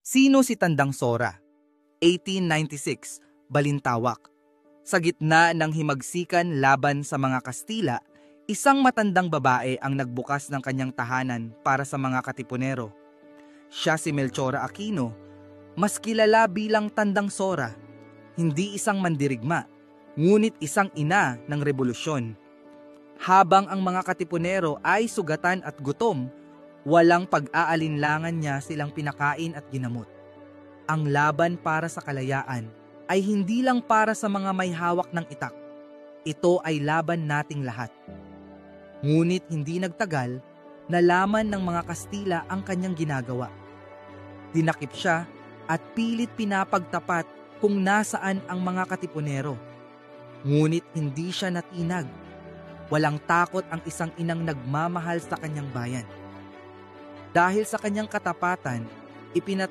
Sino si Tandang Sora? 1896, Balintawak. Sa gitna ng himagsikan laban sa mga Kastila, isang matandang babae ang nagbukas ng kanyang tahanan para sa mga Katipunero. Siya si Melchora Aquino, mas kilala bilang Tandang Sora, hindi isang mandirigma, ngunit isang ina ng rebolusyon. Habang ang mga Katipunero ay sugatan at gutom, walang pag-aalinlangan niya silang pinakain at ginamot. Ang laban para sa kalayaan ay hindi lang para sa mga may hawak ng itak. Ito ay laban nating lahat. Ngunit hindi nagtagal, nalaman ng mga Kastila ang kanyang ginagawa. Dinakip siya at pilit pinapagtapat kung nasaan ang mga Katipunero. Ngunit hindi siya natinag. Walang takot ang isang inang nagmamahal sa kanyang bayan. Dahil sa kanyang katapatan, ipinatapos